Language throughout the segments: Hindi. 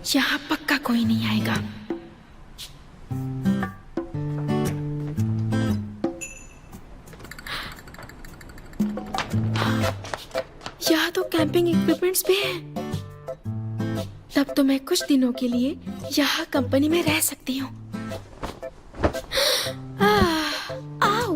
यहाँ पक्का कोई नहीं आएगा। यहाँ तो कैंपिंग इक्विपमेंट्स भी हैं। तब तो मैं कुछ दिनों के लिए यहाँ कंपनी में रह सकती हूँ। आओ।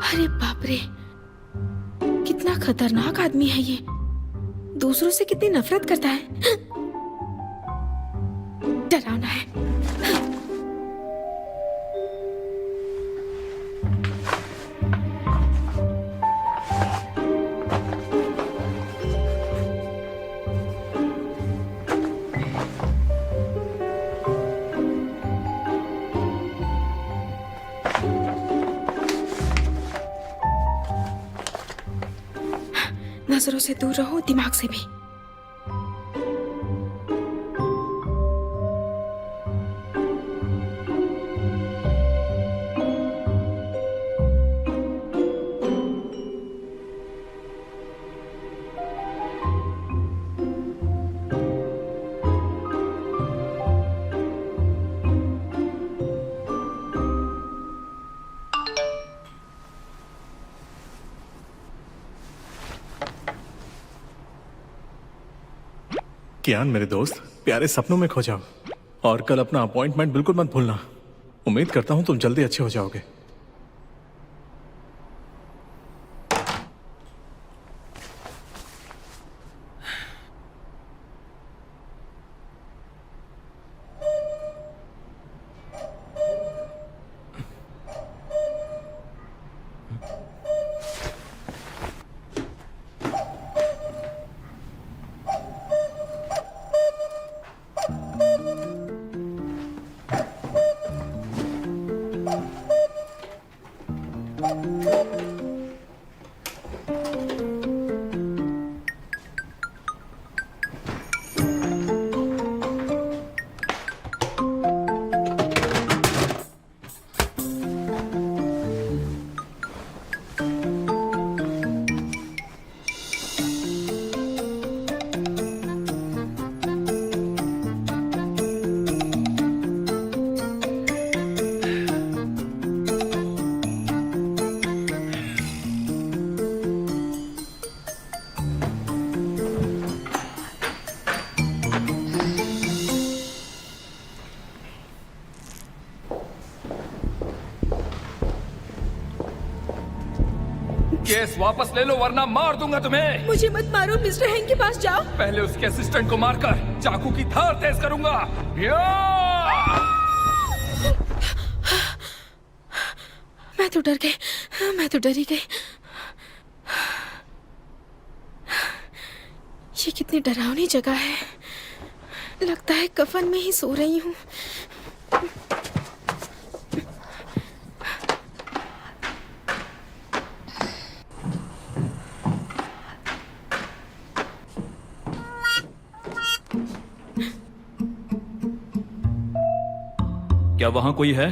अरे बाप रे, कितना खतरनाक आदमी है ये। दूसरों से कितनी नफरत करता है। डरावना है। नजरों से दूर रहो, दिमाग से भी। कियान मेरे दोस्त, प्यारे सपनों में खो जाओ और कल अपना अपॉइंटमेंट बिल्कुल मत भूलना। उम्मीद करता हूं तुम जल्दी अच्छे हो जाओगे। केस वापस ले लो वरना मार दूंगा तुम्हें। मुझे मत मारो, मिस्टर हैंग के पास जाओ। पहले उसके असिस्टेंट को मारकर चाकू की धार तेज करूंगा। मैं तो डर गई, मैं तो डरी गई। ये कितनी डरावनी जगह है। लगता है कफन में ही सो रही हूँ। क्या वहां कोई है?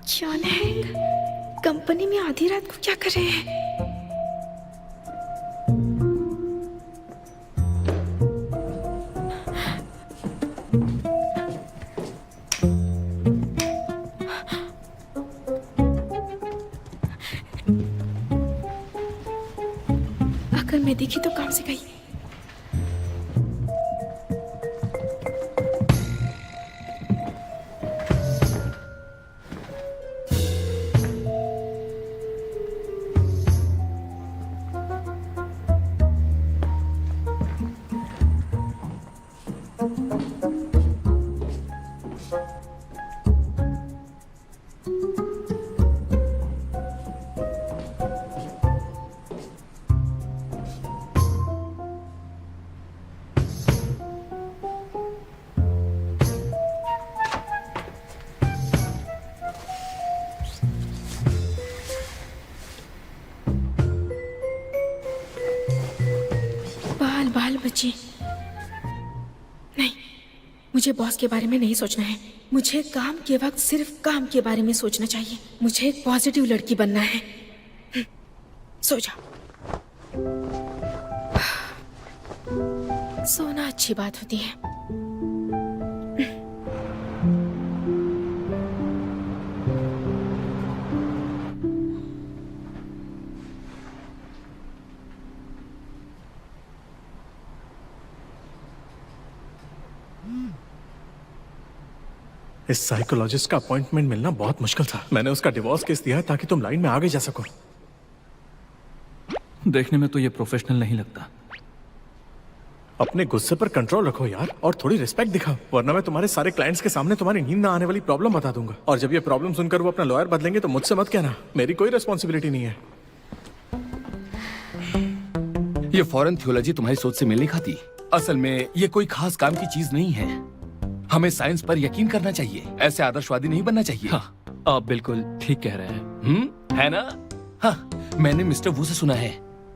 जॉन हैंग कंपनी में आधी रात को क्या कर रहे हैं? अगर मैं दिखी तो काम से गई। जी, नहीं, मुझे बॉस के बारे में नहीं सोचना है। मुझे काम के वक्त सिर्फ काम के बारे में सोचना चाहिए। मुझे एक पॉजिटिव लड़की बनना है। सो जाओ। सोना अच्छी बात होती है। इस साइकोलॉजिस्ट का अपॉइंटमेंट मिलना बहुत मुश्किल था। मैंने उसका डिवोर्स केस दिया है ताकि तुम लाइन में आगे जा सको। देखने में तो ये प्रोफेशनल नहीं लगता। अपने गुस्से पर कंट्रोल रखो यार, और थोड़ी रिस्पेक्ट दिखाओ, वरना मैं तुम्हारे सारे क्लाइंट्स के सामने तुम्हारी नींद ना आने वाली प्रॉब्लम बता दूंगा। और जब ये प्रॉब्लम सुनकर वो अपना लॉयर बदलेंगे तो मुझसे मत कहना, मेरी कोई रिस्पॉन्सिबिलिटी नहीं है। ये फॉरेन थियोलॉजी तुम्हारी सोच से मेल नहीं खाती। असल में ये कोई खास काम की चीज नहीं है। हमें साइंस पर यकीन करना चाहिए, ऐसे आदर्शवादी नहीं बनना चाहिए। हाँ, आप बिल्कुल ठीक कह रहे हैं। है ना? हाँ, मैंने मिस्टर वू से सुना है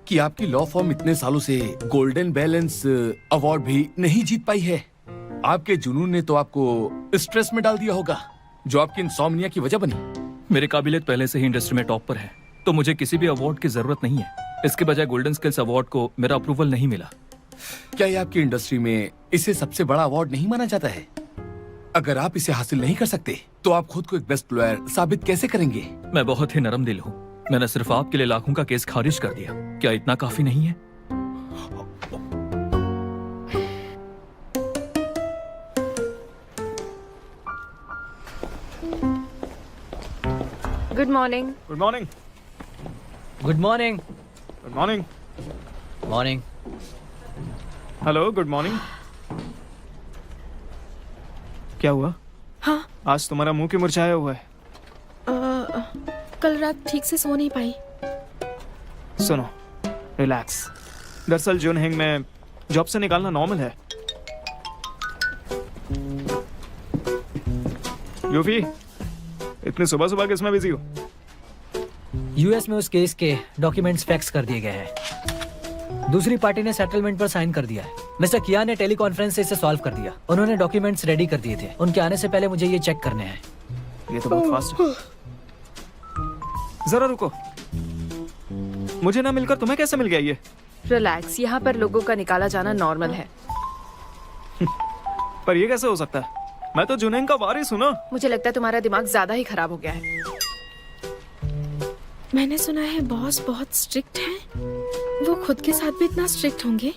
कि आपकी लॉ फॉर्म इतने सालों से गोल्डन बैलेंस अवार्ड भी नहीं जीत पाई है। आपके जुनून ने तो आपको स्ट्रेस में डाल दिया होगा, जो आपकी इंसोम्निया की वजह बनी। मेरी काबिलियत पहले से ही इंडस्ट्री में टॉप पर है, तो मुझे किसी भी अवार्ड की जरूरत नहीं है। इसके बजाय गोल्डन स्किल्स अवार्ड को मेरा अप्रूवल नहीं मिला। क्या ये आपकी इंडस्ट्री में इसे सबसे बड़ा अवार्ड नहीं माना जाता है? अगर आप इसे हासिल नहीं कर सकते तो आप खुद को एक बेस्ट लॉयर साबित कैसे करेंगे? मैं बहुत ही नरम दिल हूँ। मैंने सिर्फ आपके लिए लाखों का केस खारिज कर दिया। क्या इतना काफी नहीं है? Good morning. Good morning. Good morning. Good morning. Morning. Hello, good morning. क्या हुआ? हाँ, आज तुम्हारा मुंह क्यों मुरझाया हुआ है? कल रात ठीक से सो नहीं पाई। सुनो, रिलैक्स। दरअसल जुनहिंग में जॉब से निकालना नॉर्मल है। यूफी, इतनी सुबह सुबह किसमें बिजी हो? यूएस में उस केस के डॉक्यूमेंट्स फैक्स कर दिए गए हैं। दूसरी पार्टी ने सेटलमेंट पर साइन कर दिया है। मिस्टर किया ने टेलीकॉन्फ्रेंस से इसे सॉल्व कर दिया। उन्होंने डॉक्यूमेंट्स रेडी कर दिए थे। उनके आने से पहले मुझे ये चेक करने हैं। ये तो बहुत फास्ट है। जरा रुको, मुझे ना मिलकर तुम्हें कैसे मिल गया ये? रिलैक्स, यहाँ पर लोगों का निकाला जाना नॉर्मल है। पर ये कैसे हो सकता है? मैं तो जुनहिंग का वारिस हूं ना। मुझे लगता है तुम्हारा दिमाग ज्यादा ही खराब हो गया है। मैंने सुना है बॉस बहुत स्ट्रिक्ट हैं। वो खुद के साथ भी इतना स्ट्रिक्ट होंगे?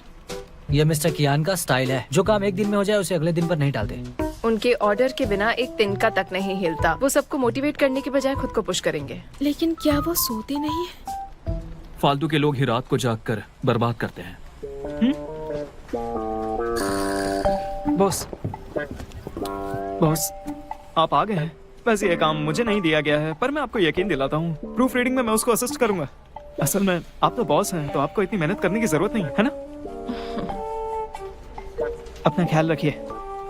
यह मिस्टर कियान का स्टाइल है। जो काम एक दिन में हो जाए उसे अगले दिन पर नहीं टालते। उनके ऑर्डर के बिना एक तिनका तक नहीं हिलता। वो सबको मोटिवेट करने के बजाय खुद को पुश करेंगे। लेकिन क्या वो सोते नहीं है? फालतू के लोग ही रात को जागकर बर्बाद करते हैं। बॉस, बॉस, आप आ गए हैं। वैसे ये काम मुझे नहीं दिया गया है, पर मैं आपको यकीन दिलाता हूँ, प्रूफ रीडिंग में मैं उसको असिस्ट करूंगा। असल में आप तो बॉस हैं, तो आपको इतनी मेहनत करने की जरूरत नहीं है ना? अपना ख्याल रखिए।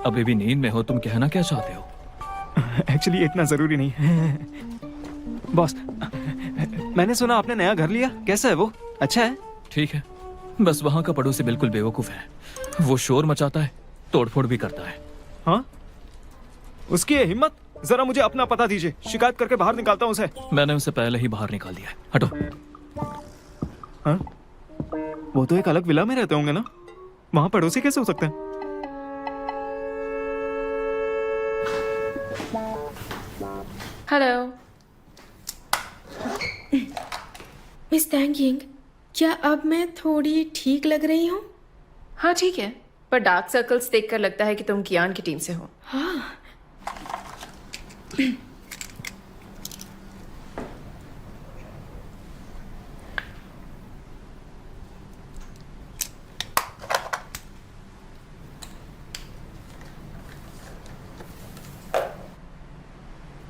अभी भी नींद में हो, तुम कहना क्या चाहते हो? एक्चुअली इतना जरूरी नहीं है। बॉस, मैंने सुना आपने नया घर लिया। कैसा है वो? अच्छा है? ठीक है, बस वहाँ का पड़ोसी बिल्कुल बेवकूफ है। वो शोर मचाता है, तोड़फोड़ भी करता है। हाँ? उसकी ये हिम्मत? जरा मुझे अपना पता दीजिए, शिकायत करके बाहर निकालता हूँ उसे। मैंने उसे पहले ही बाहर निकाल दिया है। हटो। हाँ? वो तो एक अलग विला में रहते होंगे ना? वहाँ पड़ोसी कैसे हो सकते हैं? हेलो मिस टैंगिंग, क्या अब मैं थोड़ी ठीक लग रही हूँ? हाँ ठीक है, पर डार्क सर्कल्स देखकर लगता है कि तुम कियान की टीम से हो। हाँ।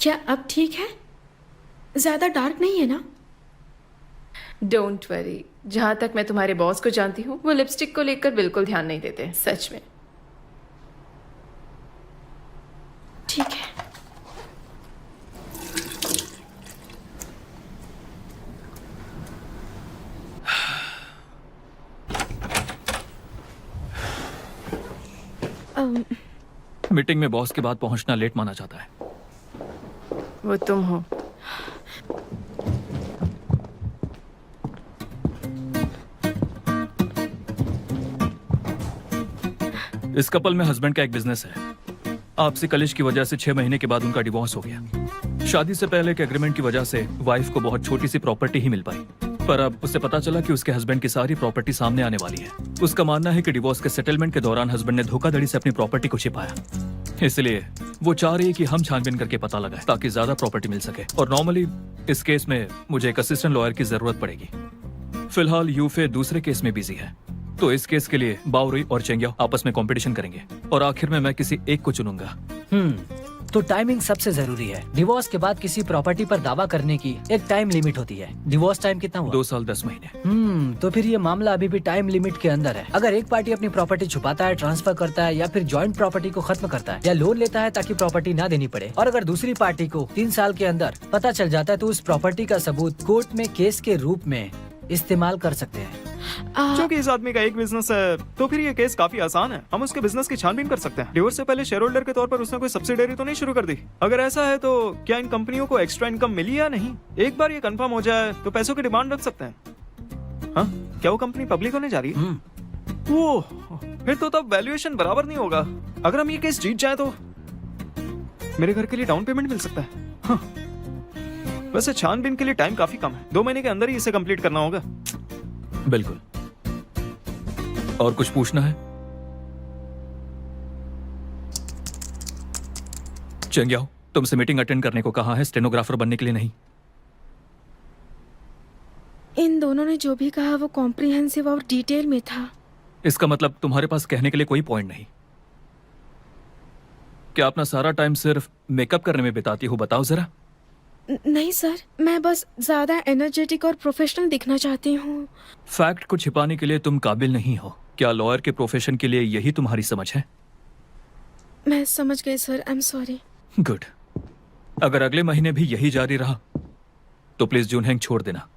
क्या अब ठीक है? ज्यादा डार्क नहीं है ना? डोंट वरी, जहां तक मैं तुम्हारे बॉस को जानती हूँ, वो लिपस्टिक को लेकर बिल्कुल ध्यान नहीं देते। सच में। ठीक है। मीटिंग में बॉस के बाद पहुंचना लेट माना जाता है। वो तुम हो। इस कपल में हस्बैंड का एक बिजनेस है। आपसी कलिश की वजह से 6 महीने के बाद उनका डिवोर्स हो गया। शादी से पहले के एग्रीमेंट की वजह से वाइफ को बहुत छोटी सी प्रॉपर्टी ही मिल पाई, पर अब उसे पता चला कि उसके हस्बैंड की सारी प्रॉपर्टी सामने आने वाली है। उसका मानना है कि डिवोर्स के सेटलमेंट के दौरान हस्बैंड ने धोखाधड़ी से अपनी प्रॉपर्टी को छिपाया, इसलिए वो चाह रही है कि हम छानबीन करके पता लगाएं ताकि ज्यादा प्रॉपर्टी मिल सके। और नॉर्मली इस केस में मुझे एक असिस्टेंट लॉयर की जरूरत पड़ेगी। फिलहाल यूफे दूसरे केस में बिजी है, तो इस केस के लिए बाउरी और चेंगिया आपस में कंपटीशन करेंगे और आखिर में मैं किसी एक को चुनूंगा। तो टाइमिंग सबसे जरूरी है। डिवोर्स के बाद किसी प्रॉपर्टी पर दावा करने की एक टाइम लिमिट होती है। डिवोर्स टाइम कितना हुआ? 2 साल 10 महीने। तो फिर ये मामला अभी भी टाइम लिमिट के अंदर है। अगर एक पार्टी अपनी प्रॉपर्टी छुपाता है, ट्रांसफर करता है या फिर जॉइंट प्रॉपर्टी को खत्म करता है या लोन लेता है ताकि प्रॉपर्टी ना देनी पड़े, और अगर दूसरी पार्टी को 3 साल के अंदर पता चल जाता है, तो उस प्रॉपर्टी का सबूत कोर्ट में केस के रूप में इस्तेमाल कर सकते हैं। क्योंकि इस आदमी का एक बिजनेस है, तो फिर ये केस काफी आसान है। हम उसके बिजनेस की छानबीन कर सकते हैं। डिवोर्स से पहले शेयर होल्डर के तौर पर उसने कोई सब्सिडरी तो नहीं शुरू कर दी? अगर ऐसा है तो क्या इन कंपनियों को एक्स्ट्रा इनकम मिली या नहीं? एक बार ये कंफर्म हो जाए तो पैसों की डिमांड रख सकते हैं। हाँ, क्या वो कंपनी पब्लिक होने जा रही है? वो फिर तो तब वैल्यूएशन बराबर नहीं होगा। अगर हम ये केस जीत जाए तो मेरे घर के लिए डाउन पेमेंट मिल सकता है। हाँ। वैसे छानबीन के लिए टाइम काफी कम है, 2 महीने के अंदर ही इसे कंप्लीट करना होगा। बिल्कुल। और कुछ पूछना है? चेंगियाओ, तुमसे मीटिंग अटेंड करने को कहा है, स्टेनोग्राफर बनने के लिए नहीं। इन दोनों ने जो भी कहा वो कॉम्प्रिहेंसिव और डिटेल में था। इसका मतलब तुम्हारे पास कहने के लिए कोई पॉइंट नहीं? क्या अपना सारा टाइम सिर्फ मेकअप करने में बिताती हो? बताओ जरा। नहीं सर, मैं बस ज्यादा एनर्जेटिक और प्रोफेशनल दिखना चाहती हूँ। फैक्ट को छिपाने के लिए तुम काबिल नहीं हो। क्या लॉयर के प्रोफेशन के लिए यही तुम्हारी समझ है? मैं समझ गई sir, I am sorry. Good. अगर अगले महीने भी यही जारी रहा तो प्लीज जूनहेंग छोड़ देना।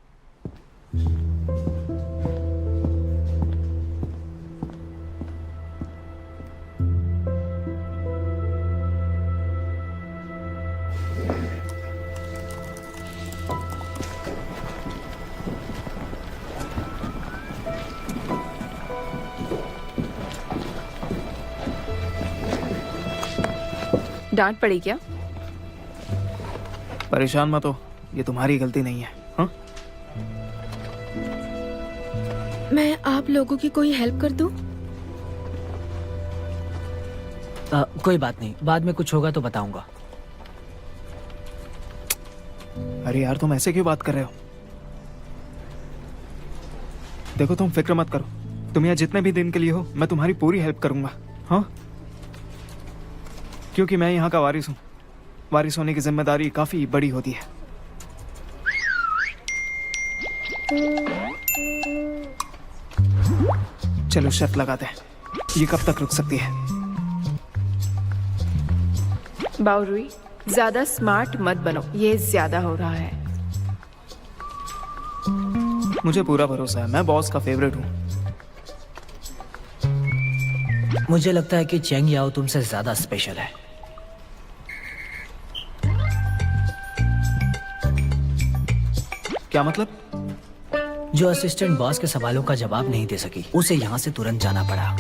डांट पड़ी क्या? परेशान मत हो, ये तुम्हारी गलती नहीं है। हाँ? मैं आप लोगों की कोई हेल्प कर दूं? कोई बात नहीं, बाद में कुछ होगा तो बताऊंगा। अरे यार, तुम ऐसे क्यों बात कर रहे हो? देखो, तुम फिक्र मत करो। तुम यहाँ जितने भी दिन के लिए हो, मैं तुम्हारी पूरी हेल्प करूंगा। हाँ, क्योंकि मैं यहाँ का वारिस हूँ। वारिस होने की जिम्मेदारी काफी बड़ी होती है। चलो शर्त लगाते हैं, ये कब तक रुक सकती है? बाउरुई, ज्यादा स्मार्ट मत बनो, ये ज्यादा हो रहा है। मुझे पूरा भरोसा है, मैं बॉस का फेवरेट हूँ। मुझे लगता है कि चेंग याओ तुमसे ज्यादा स्पेशल है। क्या मतलब? जो असिस्टेंट बॉस के सवालों का जवाब नहीं दे सकी, उसे यहाँ से तुरंत जाना पड़ा।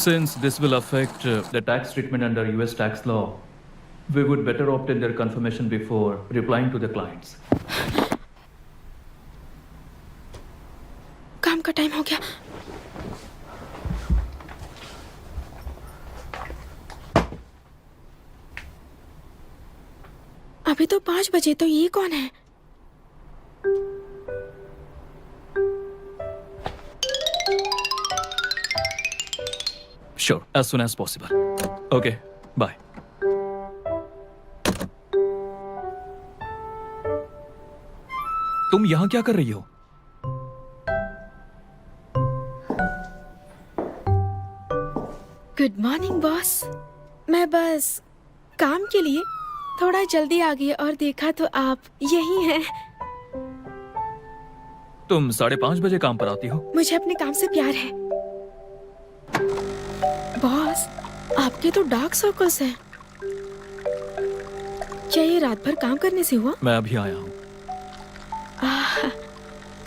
Since this will affect the tax treatment under US tax law, we would better obtain their confirmation before replying to the clients. काम का टाइम हो गया। अभी तो 5 बजे, तो ये कौन है? Sure, as soon as possible. Okay, bye. तुम यहाँ क्या कर रही हो? Good morning boss. मैं बस काम के लिए थोड़ा जल्दी आ गई और देखा तो आप यही हैं। तुम 5:30 बजे काम पर आती हो? मुझे अपने काम से प्यार है। बॉस, आपके तो डार्क सर्कल्स हैं। क्या ये रात भर काम करने से हुआ? मैं अभी आया हूँ।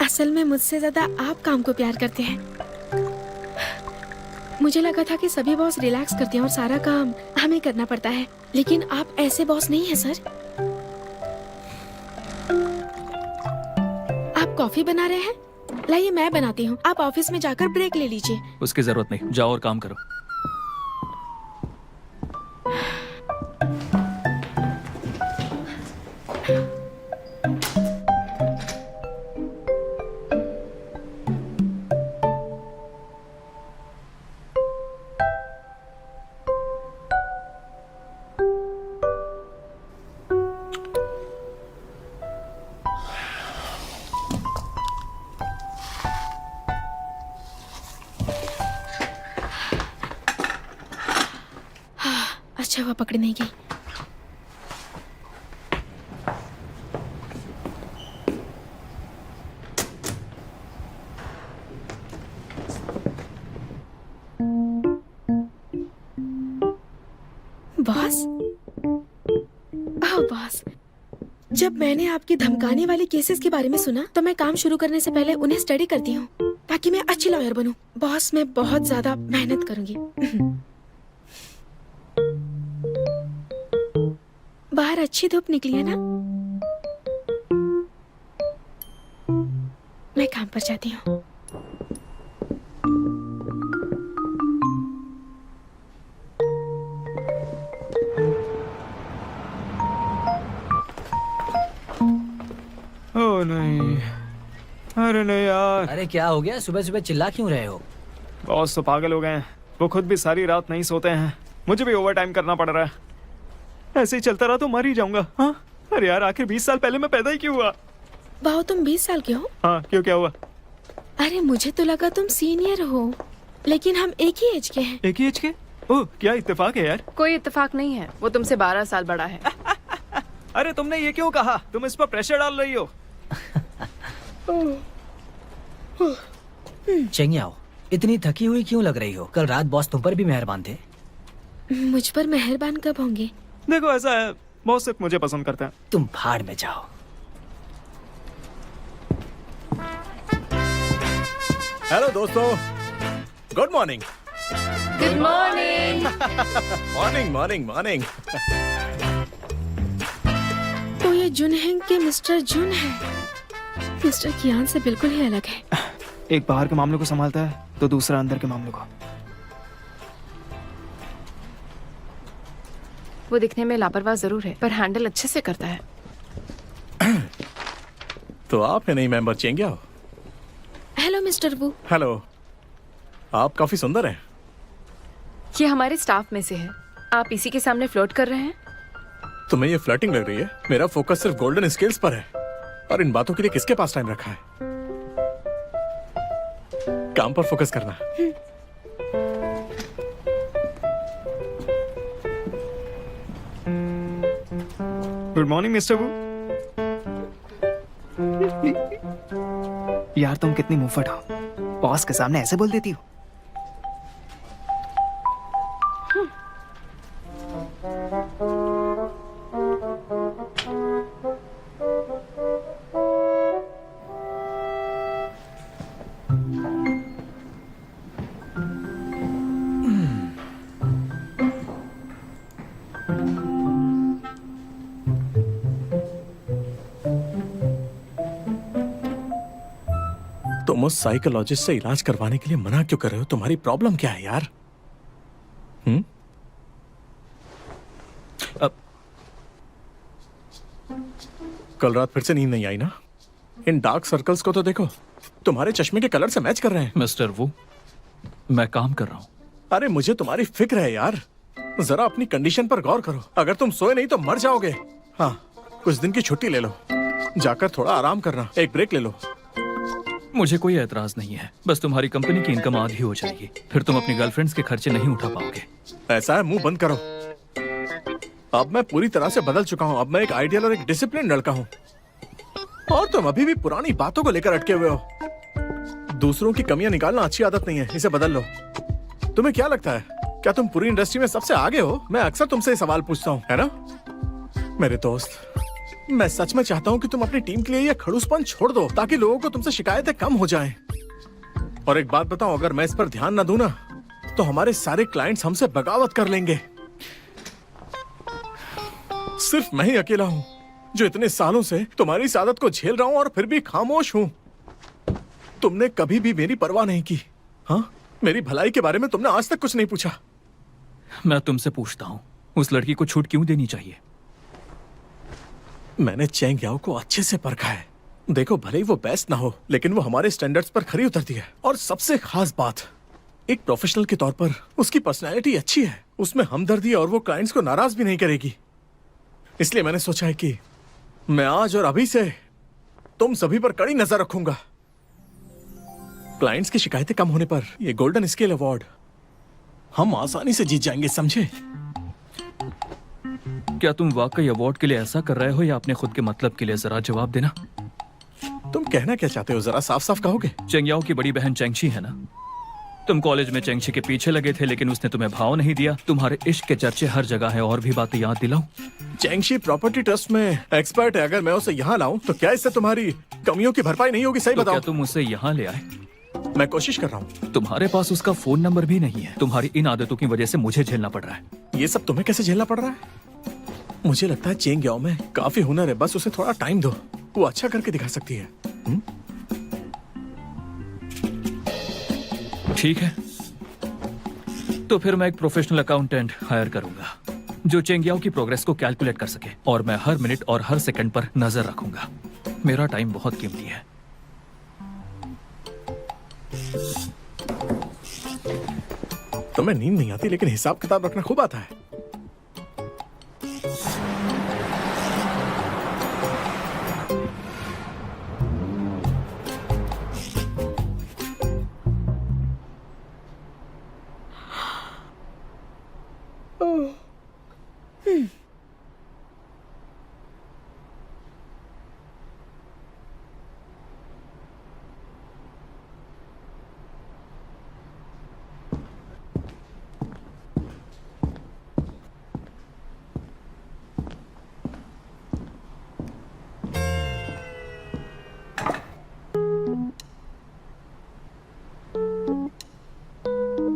असल में मुझसे ज्यादा आप काम को प्यार करते हैं। मुझे लगा था कि सभी बॉस रिलैक्स करते हैं और सारा काम हमें करना पड़ता है, लेकिन आप ऐसे बॉस नहीं हैं सर। आप कॉफी बना रहे हैं? लाइए मैं बनाती हूँ। आप ऑफिस में जाकर ब्रेक ले लीजिए। उसकी जरूरत नहीं, जाओ और काम करो। अच्छा हुआ पकड़ नहीं गई। बॉस, बॉस, जब मैंने आपकी धमकाने वाले केसेस के बारे में सुना तो मैं काम शुरू करने से पहले उन्हें स्टडी करती हूँ ताकि मैं अच्छी लॉयर बनूं। बॉस, मैं बहुत ज्यादा मेहनत करूंगी। बाहर अच्छी धूप निकली है ना? मैं काम पर जाती हूँ। ओह नहीं, अरे नहीं यार। अरे क्या हो गया? सुबह सुबह चिल्ला क्यों रहे हो? बॉस तो पागल हो गए हैं। वो खुद भी सारी रात नहीं सोते हैं। मुझे भी ओवर टाइम करना पड़ रहा है। ऐसे ही चलता रहा तो मर ही जाऊंगा। हाँ, अरे यार, आखिर 20 साल पहले मैं पैदा ही क्यों हुआ? बाबू, तुम 20 साल के हो? हाँ, क्यों, क्या हुआ? अरे मुझे तो लगा तुम सीनियर हो, लेकिन हम एक ही एज के हैं। एक ही एज के? ओह, क्या इत्तेफाक है यार। कोई इत्तेफाक नहीं है, वो तुमसे 12 साल बड़ा है। अरे तुमने ये क्यों कहा? तुम इस पर प्रेशर डाल रही हो। चेंगियाओ, इतनी थकी हुई क्यों लग रही हो? कल रात बॉस तुम पर भी मेहरबान थे। मुझ पर मेहरबान कब होंगे? देखो, ऐसा है, बॉस सिर्फ मुझे पसंद करते हैं। तुम भाड़ में जाओ। हेलो दोस्तों, good morning. Good morning. Morning morning morning. तो ये जुनहेंग के मिस्टर जुन है। मिस्टर कियान से बिल्कुल ही अलग है। एक बाहर के मामलों को संभालता है तो दूसरा अंदर के मामलों को। वो दिखने में लापरवाह जरूर है, पर हैंडल अच्छे से करता है। तो आप है नहीं मेंबर चेंगे हो? हेलो मिस्टर वू। हेलो, आप काफी सुंदर हैं। ये हमारे स्टाफ में से है। आप इसी के सामने फ्लोट कर रहे हैं? तुम्हें ये फ्लर्टिंग लग रही है? मेरा फोकस सिर्फ गोल्डन स्किल्स पर है। और इन बातों के लिए किसके पास टाइम रखा है? काम पर फोकस करना। गुड मॉर्निंग मिस्टर वू। यार, तुम कितनी मुंहफट हो। बॉस के सामने ऐसे बोल देती हो। तुम उस साइकोलॉजिस्ट से इलाज करवाने के लिए मना क्यों कर रहे हो? तुम्हारी प्रॉब्लम क्या है यार? अब कल रात फिर से नींद नहीं आई ना? इन डार्क सर्कल्स को तो देखो, तुम्हारे चश्मे के कलर से मैच कर रहे हैं। मिस्टर वू, मैं काम कर रहा हूँ। अरे मुझे तुम्हारी फिक्र है यार। जरा अपनी कंडीशन पर गौर करो। अगर तुम सोए नहीं तो मर जाओगे। हाँ, कुछ दिन की छुट्टी ले लो। जाकर थोड़ा आराम करना, एक ब्रेक ले लो। मुझे कोई एतराज नहीं है, बस तुम्हारी कंपनी की इनकम आधी हो जाएगी, फिर तुम अपनी गर्लफ्रेंड्स के खर्चे नहीं उठा पाओगे। ऐसा है, मुंह बंद करो। अब मैं पूरी तरह से बदल चुका हूँ। अब मैं एक आइडियल और एक डिसिप्लिन लड़का हूँ, और तुम अभी भी पुरानी बातों को लेकर अटके हुए हो। दूसरों की कमियां निकालना अच्छी आदत नहीं है, इसे बदल लो। तुम्हें क्या लगता है, क्या तुम पूरी इंडस्ट्री में सबसे आगे हो? मैं अक्सर तुमसे ये सवाल पूछता हूँ, है ना मेरे दोस्त? मैं सच में चाहता हूँ कि तुम अपनी टीम के लिए ये खड़ूसपन छोड़ दो, ताकि लोगों को तुमसे शिकायतें कम हो जाएं। और एक बात बताओ, अगर मैं इस पर ध्यान ना दूं ना, तो हमारे सारे क्लाइंट्स हमसे बगावत कर लेंगे। सिर्फ मैं ही अकेला हूं जो इतने सालों से तुम्हारी इस आदत को झेल रहा हूं, और फिर भी खामोश हूं। तुमने कभी भी मेरी परवाह नहीं की। हाँ, मेरी भलाई के बारे में तुमने आज तक कुछ नहीं पूछा। मैं तुमसे पूछता हूँ, उस लड़की को छूट क्यों देनी चाहिए? मैंने चेंग याओ को अच्छे से परखा है। देखो, भले ही वो बेस्ट ना हो, लेकिन वो हमारे स्टैंडर्ड्स पर खरी उतरती है। और सबसे खास बात, एक प्रोफेशनल के तौर पर उसकी पर्सनैलिटी अच्छी है, उसमें हमदर्दी, और वो क्लाइंट्स को नाराज भी नहीं करेगी। इसलिए मैंने सोचा है कि मैं आज और अभी से तुम सभी पर कड़ी नजर रखूंगा। क्लाइंट्स की शिकायतें कम होने पर ये गोल्डन स्केल अवार्ड हम आसानी से जीत जाएंगे, समझे? क्या तुम वाकई अवार्ड के लिए ऐसा कर रहे हो, या अपने खुद के मतलब के लिए? जरा जवाब देना। तुम कहना क्या चाहते हो, जरा साफ साफ कहोगे? चेंगयाओ की बड़ी बहन चेंगशी है ना? तुम कॉलेज में चेंगशी के पीछे लगे थे, लेकिन उसने तुम्हें भाव नहीं दिया। तुम्हारे इश्क के चर्चे हर जगह है, और भी बातें याद दिलाऊं? चेंगशी प्रॉपर्टी ट्रस्ट में एक्सपर्ट है। अगर मैं उसे यहाँ लाऊं तो क्या इससे तुम्हारी कमियों की भरपाई नहीं होगी? सही तो बताओ। क्या तुम उसे यहाँ ले आए? मैं कोशिश कर रहा हूँ। तुम्हारे पास उसका फोन नंबर भी नहीं है। तुम्हारी इन आदतों की वजह से मुझे झेलना पड़ रहा है। ये सब तुम्हें कैसे झेलना पड़ रहा है? मुझे लगता है चेंग याओ में काफी हुनर है, बस उसे थोड़ा टाइम दो, वो अच्छा करके दिखा सकती है। ठीक है, तो फिर मैं एक प्रोफेशनल अकाउंटेंट हायर करूंगा जो चेंगयाओ की प्रोग्रेस को कैलकुलेट कर सके, और मैं हर मिनट और हर सेकंड पर नजर रखूंगा। मेरा टाइम बहुत कीमती है। तुम्हें नींद नहीं आती, लेकिन हिसाब किताब रखना खूब आता है।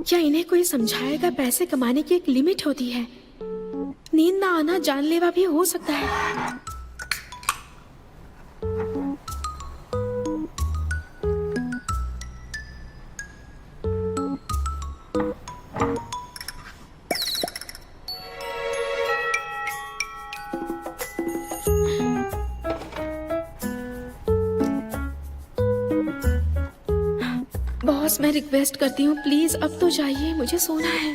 क्या इन्हें कोई समझाएगा? पैसे कमाने की एक लिमिट होती है। नींद ना आना जानलेवा भी हो सकता है। बॉस, मैं रिक्वेस्ट करती हूँ, प्लीज अब तो जाइए, मुझे सोना है।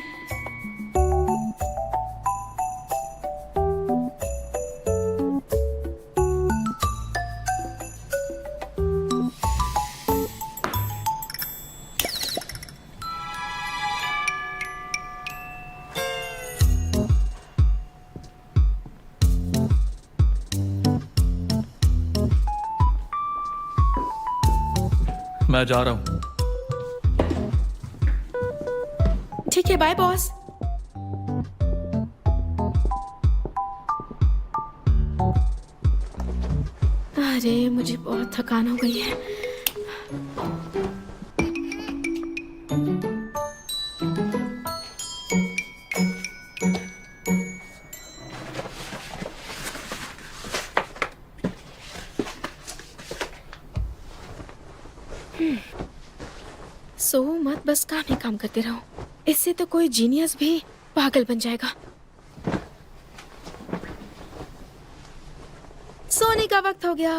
मैं जा रहा हूं। ठीक है, बाय बॉस। अरे मुझे बहुत थकान हो गई है। सो मत, बस काम ही काम करते रहो। इससे तो कोई जीनियस भी पागल बन जाएगा। सोने का वक्त हो गया।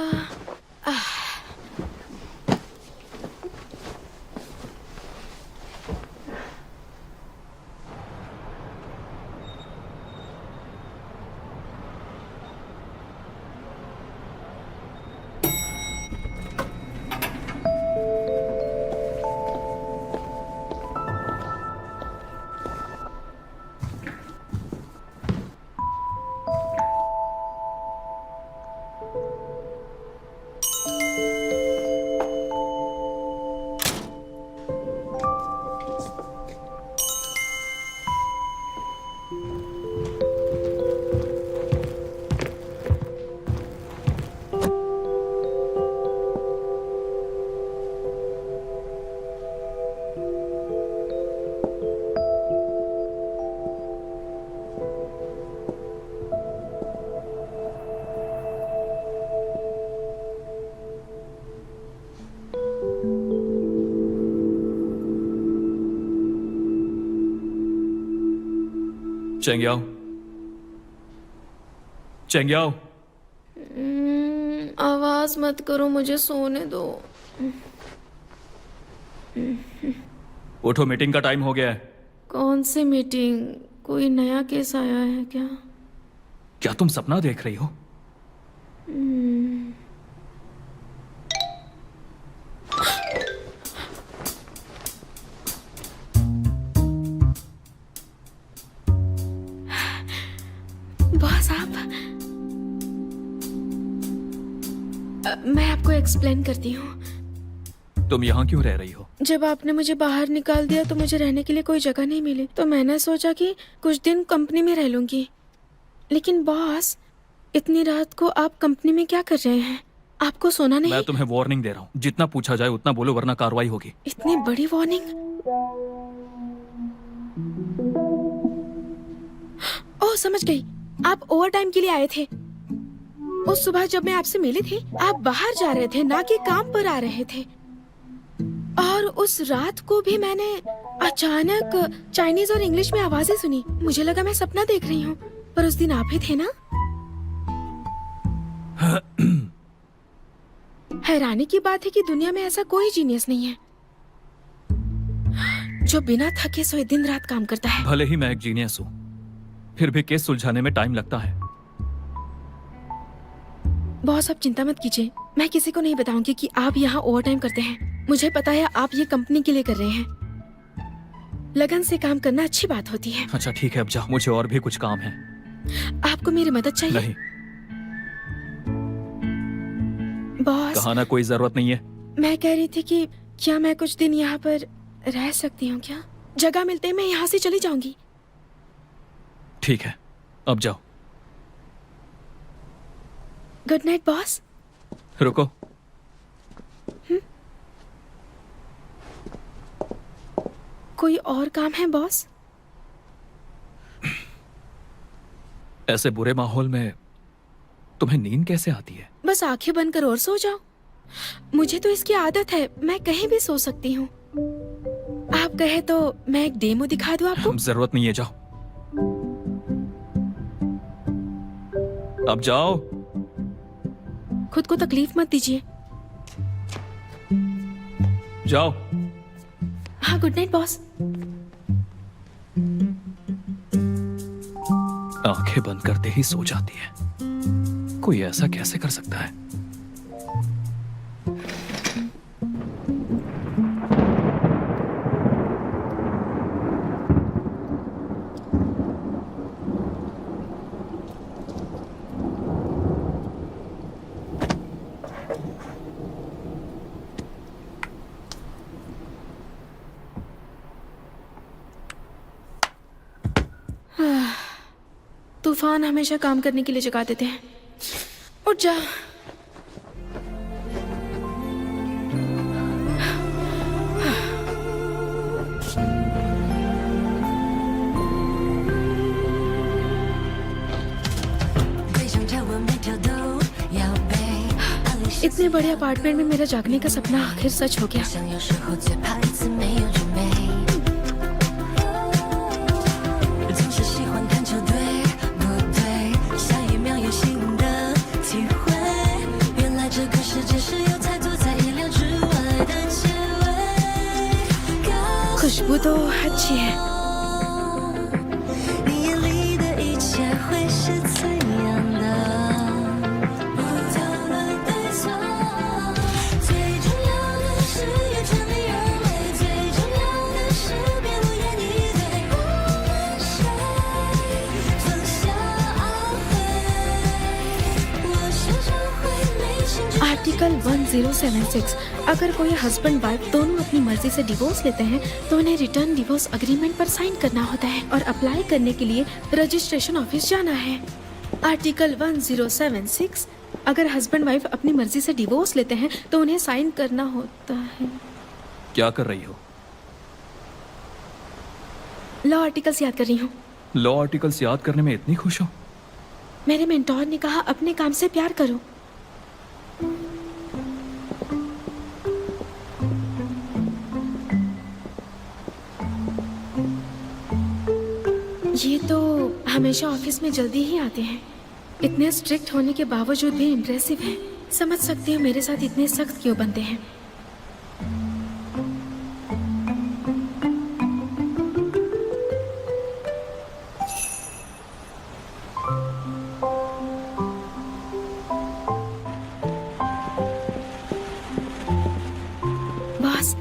चेंग्याओ, चेंग्याओ, आवाज मत करो, मुझे सोने दो। उठो, मीटिंग का टाइम हो गया है। कौन सी मीटिंग? कोई नया केस आया है क्या? क्या तुम सपना देख रही हो? बॉस आप मैं आपको एक्सप्लेन करती हूँ। तुम यहाँ क्यों रह रही हो? जब आपने मुझे बाहर निकाल दिया तो मुझे रहने के लिए कोई जगह नहीं मिली, तो मैंने सोचा कि कुछ दिन कंपनी में रह लूंगी। लेकिन बॉस, इतनी रात को आप कंपनी में क्या कर रहे हैं? आपको सोना नहीं? मैं तुम्हें वार्निंग दे रहा हूँ, जितना पूछा जाए उतना बोलो वरना कार्रवाई होगी। इतनी बड़ी वार्निंग? ओह समझ गई, आप ओवर टाइम के लिए आए थे। उस सुबह जब मैं आपसे मिली थी, आप बाहर जा रहे थे, ना कि काम पर आ रहे थे। और उस रात को भी मैंने अचानक चाइनीज और इंग्लिश में आवाजें सुनी। मुझे लगा मैं सपना देख रही हूँ, पर उस दिन आप ही थे ना? हैरानी की बात है कि दुनिया में ऐसा कोई जीनियस नहीं है जो बिना थके सोए दिन रात काम करता है। भले ही मैं एक जीनियस हूँ, फिर भी केस सुलझाने में टाइम लगता है। बॉस आप चिंता मत कीजिए, मैं किसी को नहीं बताऊंगी कि आप यहाँ ओवर टाइम करते हैं। मुझे पता है आप ये कंपनी के लिए कर रहे हैं। लगन से काम करना अच्छी बात होती है। अच्छा ठीक है, अब जाओ, मुझे और भी कुछ काम है। आपको मेरी मदद चाहिए? नहीं, बॉस कहा ना कोई जरूरत नहीं है। मैं कह रही थी कि क्या मैं कुछ दिन यहाँ पर रह सकती हूँ क्या? जगह मिलते ही मैं यहाँ से चली जाऊंगी। ठीक है, अब जाओ। Good night boss. रुको, कोई और काम है बॉस? ऐसे बुरे माहौल में तुम्हें नींद कैसे आती है? बस आंखें बंद कर और सो जाओ। मुझे तो इसकी आदत है, मैं कहीं भी सो सकती हूँ। आप कहे तो मैं एक डेमो दिखा दूँ आपको? जरूरत नहीं है, जाओ। अब जाओ। खुद को तकलीफ मत दीजिए। जाओ। हाँ गुड नाइट बॉस। आंखें बंद करते ही सो जाती है। कोई ऐसा कैसे कर सकता है? तूफान हमेशा काम करने के लिए जगा देते हैं। उठ जा। इतने बड़े अपार्टमेंट में मेरा जागने का सपना आखिर सच हो गया। खुशबू तो अच्छी है। आर्टिकल 1076, अगर कोई हस्बैंड वाइफ दोनों अपनी मर्जी से डिवोर्स लेते हैं तो उन्हें रिटर्न डिवोर्स एग्रीमेंट पर साइन करना होता है और अप्लाई करने के लिए रजिस्ट्रेशन ऑफिस जाना है। आर्टिकल 1076, अगर हस्बैंड वाइफ अपनी मर्जी से डिवोर्स लेते हैं तो उन्हें साइन करना होता है। क्या कर रही हो? लॉ आर्टिकल्स याद कर रही हूँ। लॉ आर्टिकल्स याद करने में इतनी खुश हो? मेरे मेंटोर ने कहा अपने काम से प्यार करो। ये तो हमेशा ऑफिस में जल्दी ही आते हैं। इतने स्ट्रिक्ट होने के बावजूद भी इम्प्रेसिव है। समझ सकते हो मेरे साथ इतने सख्त क्यों बनते हैं। बॉस,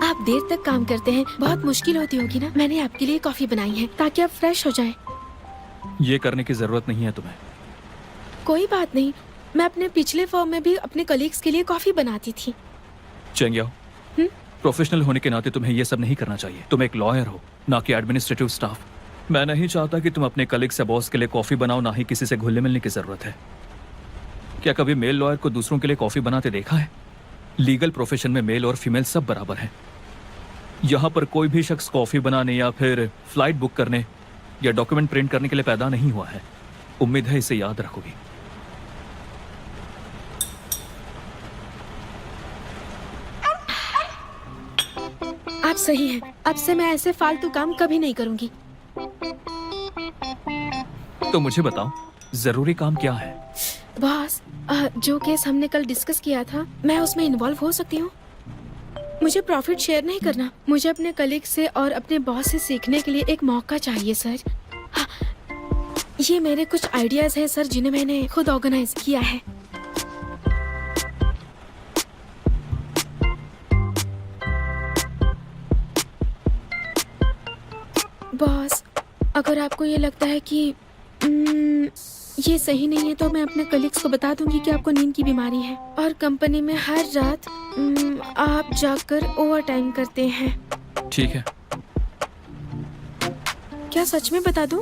आप देर तक काम करते हैं, बहुत मुश्किल होती होगी ना। मैंने आपके लिए कॉफी बनाई है ताकि आप फ्रेश हो जाएं। ये करने की जरूरत नहीं है तुम्हें। कोई बात नहीं, मैं अपने पिछले फर्म में भी अपने कलीग्स के लिए कॉफी बनाती थी। चेंगियाओ, प्रोफेशनल होने के नाते तुम्हें ये सब नहीं करना चाहिए। तुम एक लॉयर हो, ना कि एडमिनिस्ट्रेटिव स्टाफ। मैं नहीं चाहता कि तुम अपने कलीग से बॉस के लिए कॉफी बनाओ, ना ही किसी से घुलने मिलने की जरूरत है। क्या कभी मेल लॉयर को दूसरों के लिए कॉफी बनाते देखा है? लीगल प्रोफेशन में मेल और फीमेल सब बराबर हैं। यहाँ पर कोई भी शख्स कॉफी बनाने या फिर फ्लाइट बुक करने या डॉक्यूमेंट प्रिंट करने के लिए पैदा नहीं हुआ है। उम्मीद है इसे याद रखोगी। आप सही हैं। अब से मैं ऐसे फालतू काम कभी नहीं करूंगी। तो मुझे बताओ, जरूरी काम क्या है? बॉस, जो केस हमने कल डिस्कस किया था, मैं उसमें इन्वॉल्व हो सकती हूँ? मुझे प्रॉफिट शेयर नहीं करना। मुझे अपने कलीग से और अपने बॉस से सीखने के लिए एक मौका चाहिए सर। हाँ, ये मेरे कुछ आइडियाज हैं सर, जिन्हें मैंने खुद ऑर्गेनाइज किया है। बॉस, अगर आपको ये लगता है कि ये सही नहीं है तो मैं अपने कलीग्स को बता दूंगी कि आपको नींद की बीमारी है और कंपनी में हर रात आप जाकर ओवर टाइम करते हैं। ठीक है। क्या सच में बता दूं?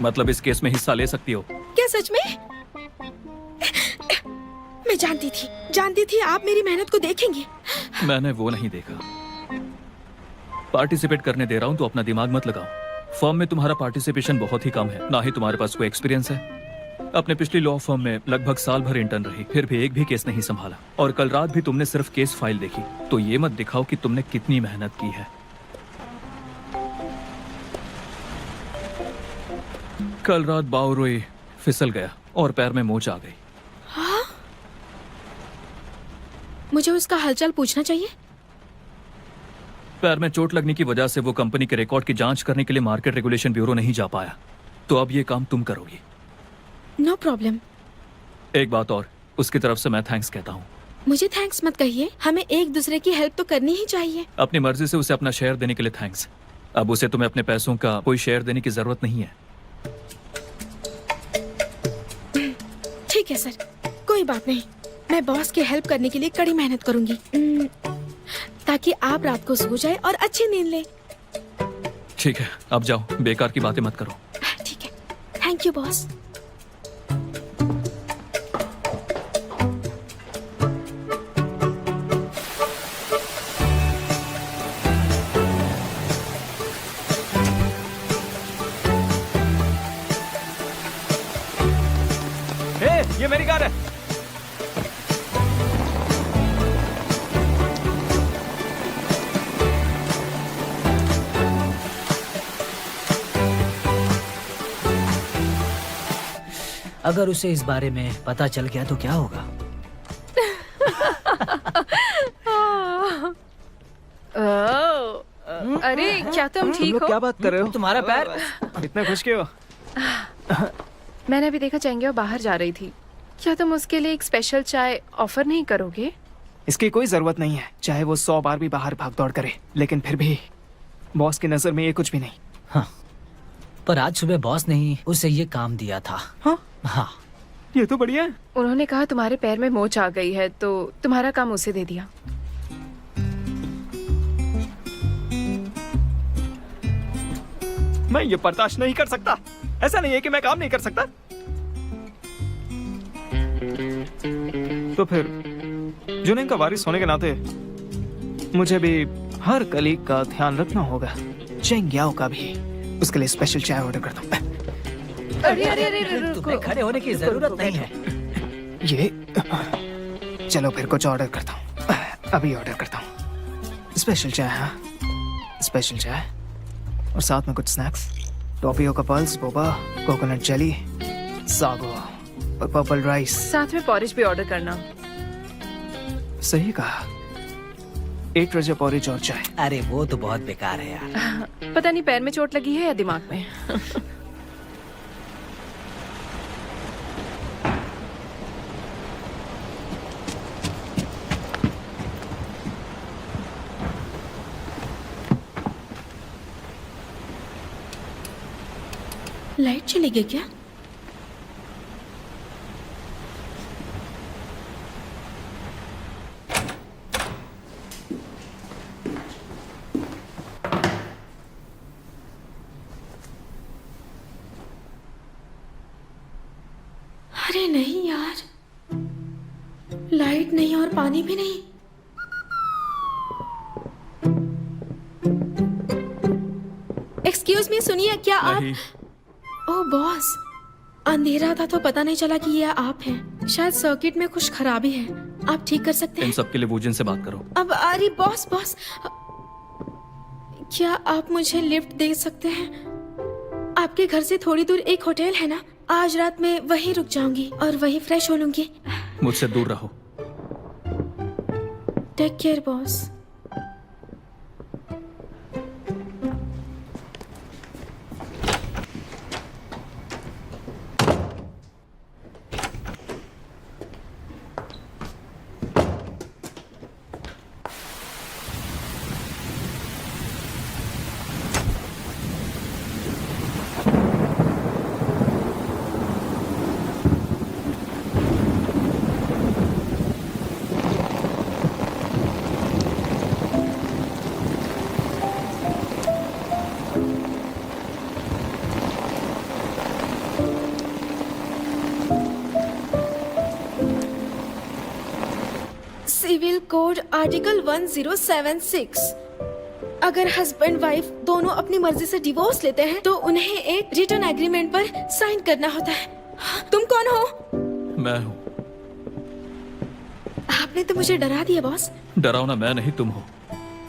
मतलब इस केस में हिस्सा ले सकती हो? क्या सच में? मैं जानती थी आप मेरी मेहनत को देखेंगे। मैंने वो नहीं देखा। पार्टिसिपेट करने दे रहा हूँ तो अपना दिमाग मत लगाओ। फर्म में तुम्हारा पार्टिसिपेशन बहुत ही कम है, ना ही तुम्हारे पास कोई एक्सपीरियंस है। अपने पिछली लॉ फर्म में लगभग साल भर इंटर्न रही, फिर भी एक भी केस नहीं संभाला। और कल रात भी तुमने सिर्फ केस फाइल देखी, तो ये मत दिखाओ कि तुमने कितनी मेहनत की है। कल रात बाउरोई फिसल गया और पैर में मोच आ गई। हाँ? मुझे उसका हालचाल पूछना चाहिए। पैर में चोट लगने की वजह से वो कंपनी के रिकॉर्ड की जांच करने के लिए मार्केट रेगुलेशन ब्यूरो नहीं जा पाया, तो अब ये काम तुम करोगी। No problem. एक बात और, उसकी तरफ से मैं थैंक्स कहता हूँ। मुझे थैंक्स मत कहिए, हमें एक दूसरे की हेल्प तो करनी ही चाहिए। अपनी मर्जी से उसे अपना शेयर देने के लिए थैंक्स। अब उसे तुम्हें अपने पैसों का कोई शेयर देने की जरूरत नहीं है। ठीक है सर, कोई बात नहीं। मैं बॉस की हेल्प करने के लिए कड़ी मेहनत करूंगी, ताकि आप रात को सो जाए और अच्छी नींद ले। ठीक है, अब जाओ, बेकार की बातें मत करो। ठीक है, थैंक यू बॉस। ये मेरी कार है। अगर उसे इस बारे में पता चल गया तो क्या होगा? अरे क्या तुम ठीक हो? क्या बात कर रहे हो? तुम्हारा पैर। इतने खुश क्यों? मैंने अभी देखा चेंगिया बाहर जा रही थी। क्या तुम उसके लिए एक स्पेशल चाय ऑफर नहीं करोगे? इसकी कोई जरूरत नहीं है, चाहे वो 100 बार भी बाहर भाग दौड़ करे, लेकिन फिर भी बॉस की नजर में ये कुछ भी नहीं। हाँ, पर आज सुबह बॉस ने ही उसे ये काम दिया था। हाँ? हाँ, ये तो बढ़िया है। उन्होंने कहा तुम्हारे पैर में मोच आ गई है, तो तुम्हारा काम उसे दे दिया। मैं ये बर्दाश्त नहीं कर सकता। ऐसा नहीं है कि मैं काम नहीं कर सकता। तो फिर जुनैन का वारिस होने के नाते मुझे भी हर कलीग का ध्यान रखना होगा। चेंगियाओ का भी। उसके लिए स्पेशल चाय ऑर्डर करता हूँ। अरे अरे अरे रुको। तुम्हें खड़े होने की जरूरत नहीं है। ये चलो फिर कुछ ऑर्डर करता हूँ। अभी ऑर्डर करता हूँ। स्पेशल चाय। हाँ, स्पेशल चाय और साथ में कुछ स्नैक्स। टॉपियो का pulse, Boba, coconut jelly, sago और पर्पल राइस। साथ में पॉरेज भी ऑर्डर करना। सही कहा। 8 रजा पॉरेज और चाय। अरे वो तो बहुत बेकार है यार। पता नहीं पैर में चोट लगी है या दिमाग में। लाइट चली गई क्या? अरे नहीं यार, लाइट नहीं और पानी भी नहीं। एक्सक्यूज मी, सुनिए, क्या आप? नहीं, ओह बॉस, अंधेरा था तो पता नहीं चला कि ये आप हैं। शायद सर्किट में कुछ खराबी है, आप ठीक कर सकते इन हैं? सब के लिए वूजन से बात करो। अब अरे बॉस बॉस, क्या आप मुझे लिफ्ट दे सकते हैं? आपके घर से थोड़ी दूर एक होटल है ना, आज रात में वहीं रुक जाऊंगी और वहीं फ्रेश हो लूंगी। मुझसे दूर रहो। Take care boss. Civil code article 1076, अगर हस्बैंड वाइफ दोनों अपनी मर्जी से डिवोर्स लेते हैं तो उन्हें एक रिटर्न एग्रीमेंट पर साइन करना होता है। तुम कौन हो? मैं हूँ। आपने तो मुझे डरा दिया बॉस। डरावना मैं नहीं, तुम हो।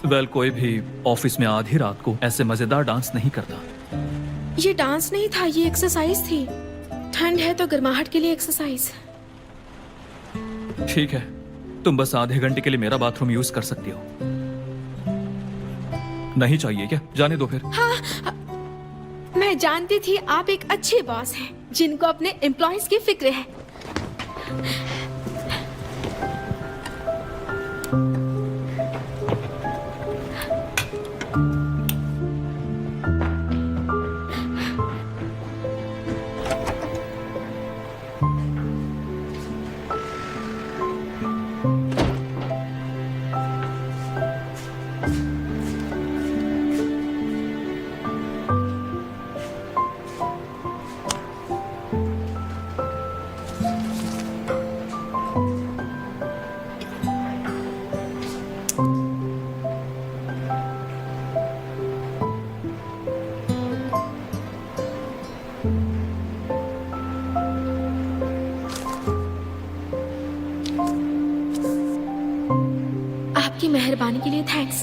वेल, कोई भी ऑफिस में आधी रात को ऐसे मजेदार डांस नहीं करता। ये डांस नहीं था, ये एक्सरसाइज थी। ठंड है तो गर्माहट के लिए एक्सरसाइज। ठीक है, तुम बस आधे घंटे के लिए मेरा बाथरूम यूज कर सकती हो। नहीं चाहिए क्या? जाने दो फिर। मैं जानती थी आप एक अच्छे बॉस हैं जिनको अपने एम्प्लॉयज की फिक्र है। आपकी मेहरबानी के लिए थैंक्स।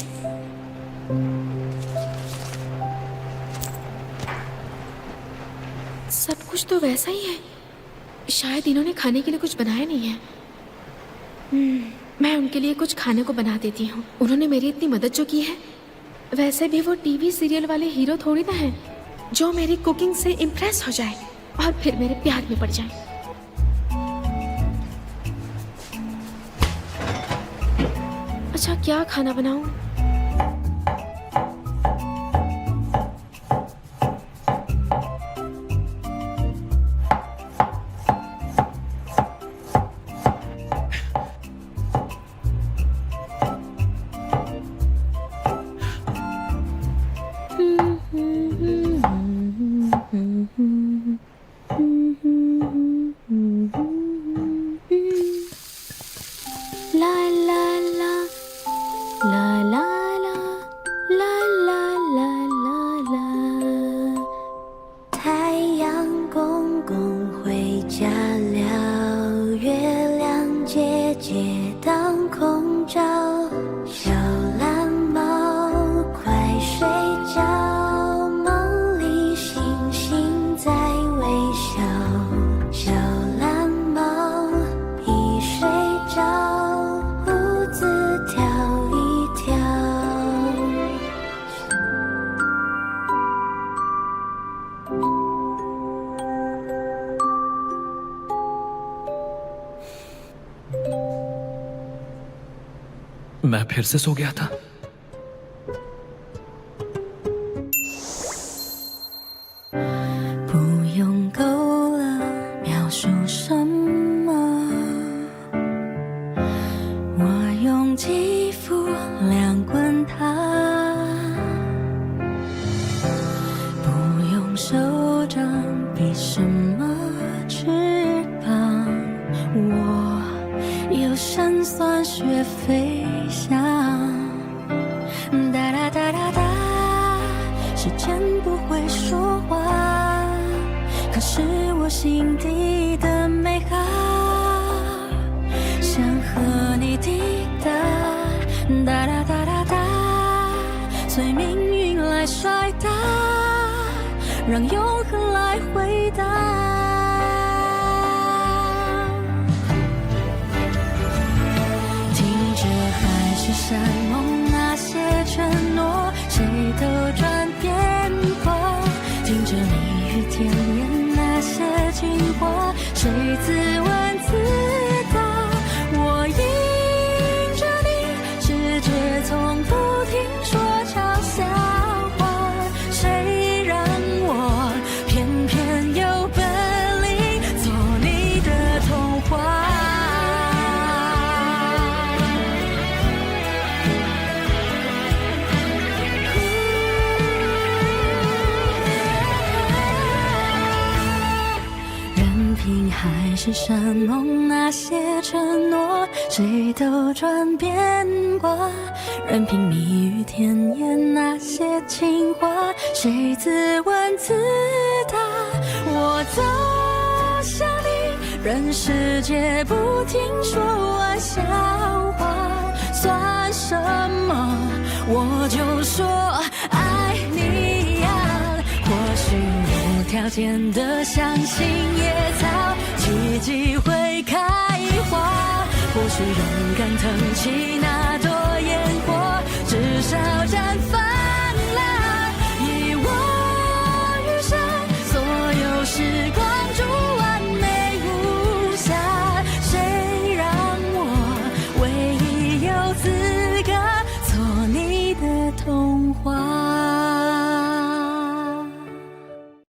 सब कुछ तो वैसा ही है, शायद इन्होंने खाने के लिए कुछ बनाया नहीं है। मैं उनके लिए कुछ खाने को बना देती हूँ। उन्होंने मेरी इतनी मदद जो की है। वैसे भी वो टीवी सीरियल वाले हीरो थोड़ी ना है जो मेरी कुकिंग से इम्प्रेस हो जाए और फिर मेरे प्यार में पड़ जाए। अच्छा, क्या खाना बनाऊं? La la la la la la la la la la la。太阳公公回家了，月亮姐姐当空照，小蓝猫快睡觉，梦里醒 मैं फिर से सो गया था।不用够了描述什么，我用肌肤量滚它，不用手掌比什么翅膀，我有神算学飞翔，哒哒哒哒哒，时间不会说话，可是我心底的美好，想和你抵达，哒哒哒哒哒，随命运来甩打，让永恒来回答。听着海誓山盟那些承诺，谁都转变过，听着蜜语甜言那些情话，谁自问自答，我迎着你，世界从不停说悄笑话，谁让我偏偏有本领做你的童话。任凭海誓山盟那些承诺，谁都转变过，任凭蜜语甜言那些情话，谁自问自答，我走向你，任世界不停说玩笑话，算什么我就说爱你呀，或许无条件的相信野草奇迹会开花，或许勇敢腾起那朵烟火，至少